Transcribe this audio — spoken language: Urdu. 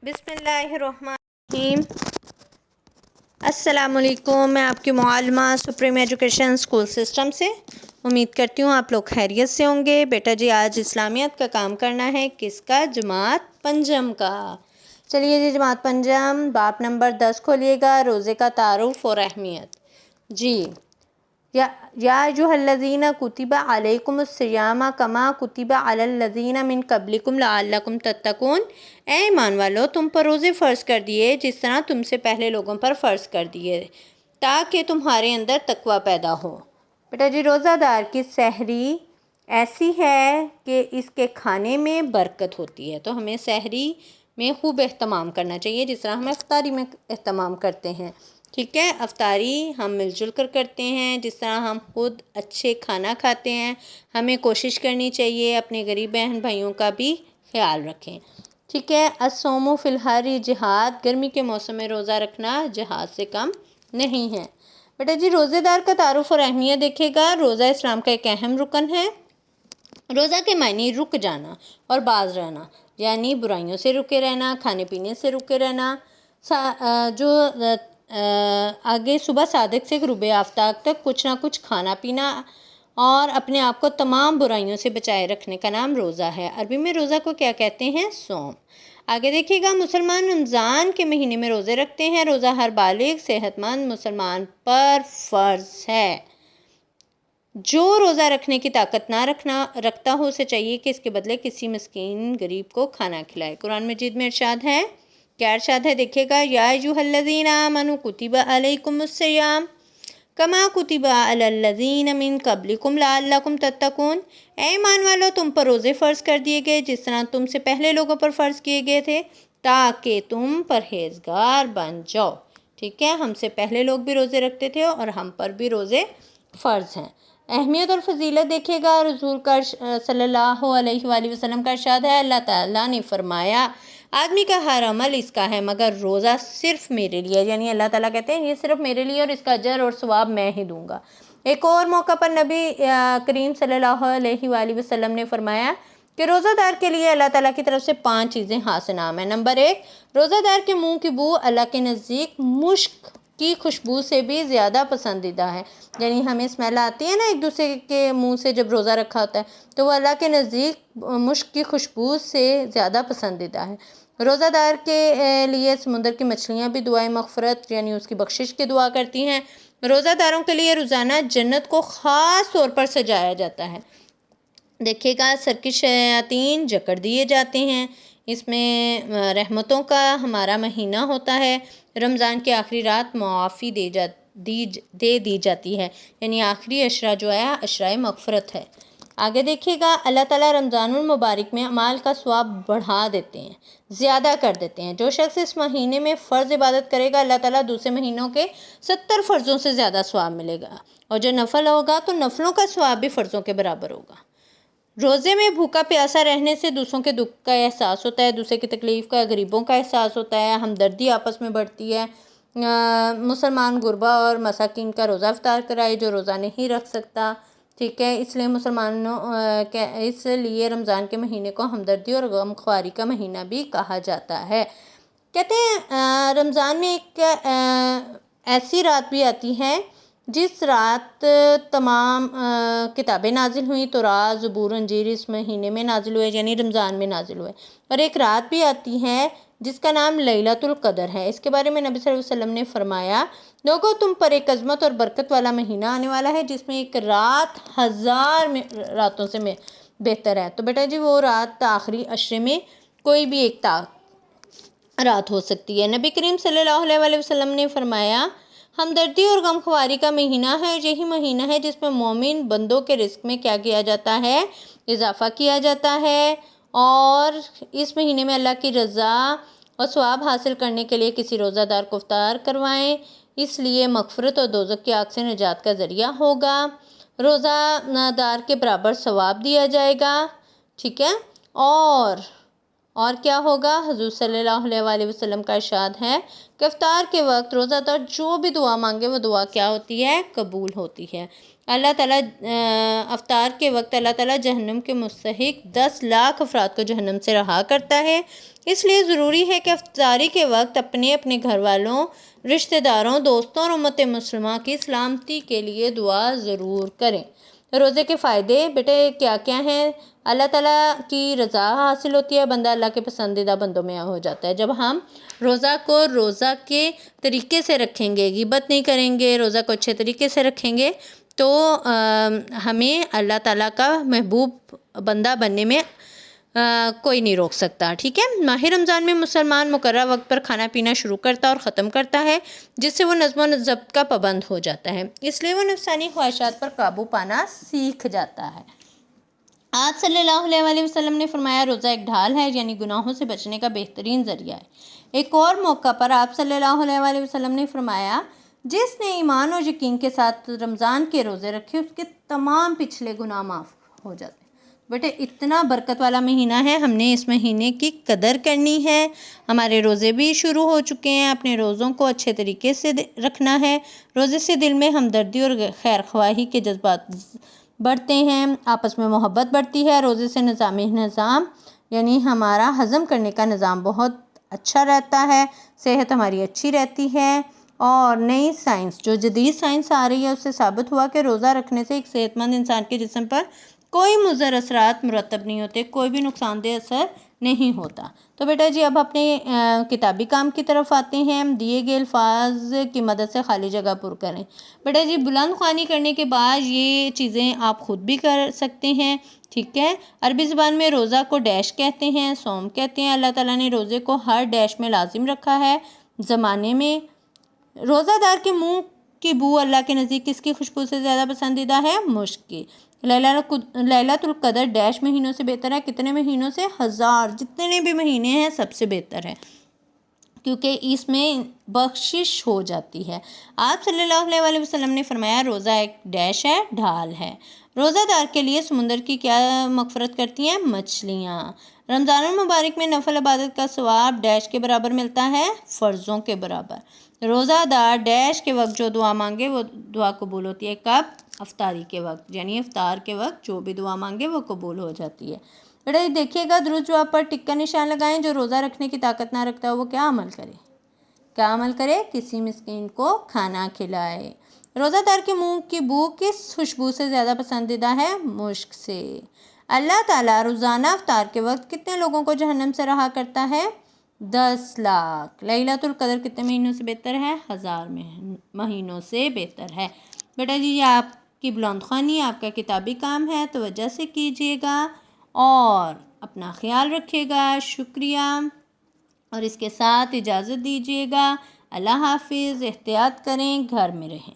بسم اللہ الرحمن الرحیم۔ السلام علیکم، میں آپ کی معلمہ سپریم ایجوکیشن اسکول سسٹم سے امید کرتی ہوں آپ لوگ خیریت سے ہوں گے۔ بیٹا جی آج اسلامیات کا کام کرنا ہے، کس کا؟ جماعت پنجم کا۔ چلیے جی جماعت پنجم باب نمبر 10 کھولیے گا، روزے کا تعارف اور اہمیت۔ جی یا ایھا الذین کتب علیکم الصیام کما کتب علی الذین من قبلکم لعلکم تتقون۔ اے ایمان والو، تم پر روزے فرض کر دیے جس طرح تم سے پہلے لوگوں پر فرض کر دیے تاکہ تمہارے اندر تقوی پیدا ہو۔ بیٹا جی روزہ دار کی سحری ایسی ہے کہ اس کے کھانے میں برکت ہوتی ہے، تو ہمیں سحری میں خوب اہتمام کرنا چاہیے جس طرح ہم افطاری میں اہتمام کرتے ہیں۔ ٹھیک ہے، افطاری ہم مل جل کر کرتے ہیں، جس طرح ہم خود اچھے کھانا کھاتے ہیں ہمیں کوشش کرنی چاہیے اپنے غریب بہن بھائیوں کا بھی خیال رکھیں۔ ٹھیک ہے، الصوم فی الحر جہاد، گرمی کے موسم میں روزہ رکھنا جہاد سے کم نہیں ہے۔ بیٹا جی روزے دار کا تعارف اور اہمیت دیکھے گا۔ روزہ اسلام کا ایک اہم رکن ہے۔ روزہ کے معنی رک جانا اور باز رہنا، یعنی برائیوں سے رکے رہنا، کھانے پینے سے رکے رہنا، جو آگے صبح صادق سے غروب آفتاب تک کچھ نہ کچھ کھانا پینا اور اپنے آپ کو تمام برائیوں سے بچائے رکھنے کا نام روزہ ہے۔ عربی میں روزہ کو کیا کہتے ہیں؟ صوم۔ آگے دیکھیے گا، مسلمان رمضان کے مہینے میں روزے رکھتے ہیں۔ روزہ ہر بالغ صحت مند مسلمان پر فرض ہے۔ جو روزہ رکھنے کی طاقت نہ رکھتا ہو اسے چاہیے کہ اس کے بدلے کسی مسکین غریب کو کھانا کھلائے۔ قرآن مجید میں ارشاد ہے، کیا ارشاد ہے دیکھیے گا، یا ایھا الذین آمنوا کتب علیکم الصیام کما کتب علی الذین من قبلکم لعلکم تتقون۔ اے ایمان والو، تم پر روزے فرض کر دیے گئے جس طرح تم سے پہلے لوگوں پر فرض کیے گئے تھے تاکہ تم پرہیزگار بن جاؤ۔ ٹھیک ہے، ہم سے پہلے لوگ بھی روزے رکھتے تھے اور ہم پر بھی روزے فرض ہیں۔ اہمیت اور فضیلت دیکھے گا، رسول کا صلی اللہ علیہ وآلہ وسلم کا ارشاد ہے، اللہ تعالیٰ نے فرمایا آدمی کا ہر عمل اس کا ہے مگر روزہ صرف میرے لیے، یعنی اللہ تعالیٰ کہتے ہیں یہ صرف میرے لیے اور اس کا اجر اور ثواب میں ہی دوں گا۔ ایک اور موقع پر نبی کریم صلی اللہ علیہ وآلہ وسلم نے فرمایا کہ روزہ دار کے لیے اللہ تعالیٰ کی طرف سے 5 چیزیں خاص انعام ہیں۔ نمبر 1، روزہ دار کے منہ کی بو اللہ کے نزدیک مشک کی خوشبو سے بھی زیادہ پسندیدہ ہے، یعنی ہمیں اسمیل آتی ہے نا ایک دوسرے کے منہ سے جب روزہ رکھا ہوتا ہے، تو وہ اللہ کے نزدیک مشک کی خوشبو سے زیادہ پسندیدہ ہے۔ روزہ دار کے لیے سمندر کی مچھلیاں بھی دعائیں مغفرت یعنی اس کی بخشش کی دعا کرتی ہیں۔ روزہ داروں کے لیے روزانہ جنت کو خاص طور پر سجایا جاتا ہے۔ دیکھیے گا، سر کی شیاطین جکڑ دیے جاتے ہیں۔ اس میں رحمتوں کا ہمارا مہینہ ہوتا ہے۔ رمضان کی آخری رات معافی دے دی جاتی ہے، یعنی آخری عشرہ جو ہے عشرہ مغفرت ہے۔ آگے دیکھیے گا، اللہ تعالیٰ رمضان المبارک میں اعمال کا ثواب بڑھا دیتے ہیں، زیادہ کر دیتے ہیں۔ جو شخص اس مہینے میں فرض عبادت کرے گا اللہ تعالیٰ دوسرے مہینوں کے 70 فرضوں سے زیادہ ثواب ملے گا، اور جو نفل ہوگا تو نفلوں کا ثواب بھی فرضوں کے برابر ہوگا۔ روزے میں بھوکا پیاسا رہنے سے دوسروں کے دکھ کا احساس ہوتا ہے، دوسرے کی تکلیف کا، غریبوں کا احساس ہوتا ہے، ہمدردی آپس میں بڑھتی ہے۔ مسلمان غربا اور مساکین کا روزہ افطار کرائے جو روزہ نہیں رکھ سکتا۔ ٹھیک ہے، اس لیے رمضان کے مہینے کو ہمدردی اور غمخواری کا مہینہ بھی کہا جاتا ہے۔ کہتے ہیں رمضان میں ایک ایسی رات بھی آتی ہے جس رات تمام کتابیں نازل ہوئیں، تورات، زبور، انجیل اس مہینے میں نازل ہوئے، یعنی رمضان میں نازل ہوئے۔ اور ایک رات بھی آتی ہے جس کا نام لیلۃ القدر ہے۔ اس کے بارے میں نبی صلی اللہ علیہ وسلم نے فرمایا، لوگوں تم پر ایک عظمت اور برکت والا مہینہ آنے والا ہے جس میں ایک رات 1000 راتوں سے بہتر ہے۔ تو بیٹا جی وہ رات آخری عشرے میں کوئی بھی ایک رات ہو سکتی ہے۔ نبی کریم صلی اللہ علیہ وآلہ وسلم نے فرمایا، ہمدردی اور غمخواری کا مہینہ ہے، یہی مہینہ ہے جس میں مومن بندوں کے رزق میں کیا کیا جاتا ہے؟ اضافہ کیا جاتا ہے، اور اس مہینے میں اللہ کی رضا اور ثواب حاصل کرنے کے لیے کسی روزہ دار کو افطار کروائیں، اس لیے مغفرت اور دوزخ کی آگ سے نجات کا ذریعہ ہوگا۔ روزہ دار کے برابر ثواب دیا جائے گا۔ ٹھیک ہے، اور اور کیا ہوگا؟ حضور صلی اللہ علیہ وسلم کا ارشاد ہے کہ افطار کے وقت روزہ دار جو بھی دعا مانگے وہ دعا کیا ہوتی ہے؟ قبول ہوتی ہے۔ اللہ تعالیٰ افطار کے وقت اللہ تعالیٰ جہنم کے مستحق 10 لاکھ افراد کو جہنم سے رہا کرتا ہے۔ اس لیے ضروری ہے کہ افطاری کے وقت اپنے اپنے گھر والوں، رشتہ داروں، دوستوں اور امت مسلمہ کی سلامتی کے لیے دعا ضرور کریں۔ روزے کے فائدے بیٹے کیا کیا ہیں؟ اللہ تعالیٰ کی رضا حاصل ہوتی ہے، بندہ اللہ کے پسندیدہ بندوں میں ہو جاتا ہے۔ جب ہم روزہ کو روزہ کے طریقے سے رکھیں گے، غیبت نہیں کریں گے، روزہ کو اچھے طریقے سے رکھیں گے تو ہمیں اللہ تعالیٰ کا محبوب بندہ بننے میں کوئی نہیں روک سکتا، ٹھیک ہے۔ ماہ رمضان میں مسلمان مقررہ وقت پر کھانا پینا شروع کرتا اور ختم کرتا ہے، جس سے وہ نظم و ضبط کا پابند ہو جاتا ہے، اس لیے وہ نفسانی خواہشات پر قابو پانا سیکھ جاتا ہے۔ آپ صلی اللہ علیہ وسلم نے فرمایا روزہ ایک ڈھال ہے، یعنی گناہوں سے بچنے کا بہترین ذریعہ ہے۔ ایک اور موقع پر آپ صلی اللہ علیہ وسلم نے فرمایا جس نے ایمان اور یقین کے ساتھ رمضان کے روزے رکھے اس کے تمام پچھلے گناہ معاف ہو جاتے ہیں۔ بیٹے اتنا برکت والا مہینہ ہے، ہم نے اس مہینے کی قدر کرنی ہے۔ ہمارے روزے بھی شروع ہو چکے ہیں، اپنے روزوں کو اچھے طریقے سے رکھنا ہے۔ روزے سے دل میں ہمدردی اور خیر خواہی کے جذبات بڑھتے ہیں، آپس میں محبت بڑھتی ہے۔ روزے سے نظام یعنی ہمارا ہضم کرنے کا نظام بہت اچھا رہتا ہے، صحت ہماری اچھی رہتی ہے، اور نئی سائنس جو جدید سائنس آ رہی ہے اس سے ثابت ہوا کہ روزہ رکھنے سے ایک صحت مند انسان کے جسم پر کوئی مضر اثرات مرتب نہیں ہوتے، کوئی بھی نقصان دہ اثر نہیں ہوتا۔ تو بیٹا جی اب اپنے کتابی کام کی طرف آتے ہیں۔ دیے گئے الفاظ کی مدد سے خالی جگہ پر کریں۔ بیٹا جی بلند خوانی کرنے کے بعد یہ چیزیں آپ خود بھی کر سکتے ہیں، ٹھیک ہے۔ عربی زبان میں روزہ کو ڈیش کہتے ہیں، صوم کہتے ہیں۔ اللہ تعالیٰ نے روزے کو ہر ڈیش میں لازم رکھا ہے۔ زمانے میں روزہ دار کے منہ کی بو اللہ کے نزدیک کس کی خوشبو سے زیادہ پسندیدہ ہے؟ مشک کی۔ لیلۃ القدر ڈیش مہینوں سے بہتر ہے، کتنے مہینوں سے؟ 1000، جتنے بھی مہینے ہیں سب سے بہتر ہے، کیونکہ اس میں بخشش ہو جاتی ہے۔ آپ صلی اللہ علیہ وسلم نے فرمایا روزہ ایک ڈیش ہے، ڈھال ہے۔ روزہ دار کے لیے سمندر کی کیا مغفرت کرتی ہیں؟ مچھلیاں۔ رمضان المبارک میں نفل عبادت کا ثواب ڈیش کے برابر ملتا ہے، فرضوں کے برابر۔ روزہ دار ڈیش کے وقت جو دعا مانگے وہ دعا قبول ہوتی ہے، کب؟ افطاری کے وقت، یعنی افطار کے وقت جو بھی دعا مانگے وہ قبول ہو جاتی ہے۔ بیٹا دیکھیے گا درست جواب پر ٹک کا نشان لگائیں۔ جو روزہ رکھنے کی طاقت نہ رکھتا وہ کیا عمل کرے؟ کیا عمل کرے؟ کسی مسکین کو کھانا کھلائے۔ روزہ دار کے منہ کی بو کس خوشبو سے زیادہ پسندیدہ ہے؟ مشک سے۔ اللہ تعالیٰ روزانہ افطار کے وقت کتنے لوگوں کو جہنم سے رہا کرتا ہے؟ 10 لاکھ۔ لیلۃ القدر کتنے مہینوں سے بہتر ہے؟ 1000 مہینوں سے بہتر ہے۔ بیٹا جی یہ آپ کی بلند خوانی آپ کا کتابی کام ہے، توجہ سے کیجیے گا اور اپنا خیال رکھیے گا۔ شکریہ، اور اس کے ساتھ اجازت دیجیے گا۔ اللہ حافظ، احتیاط کریں، گھر میں رہیں۔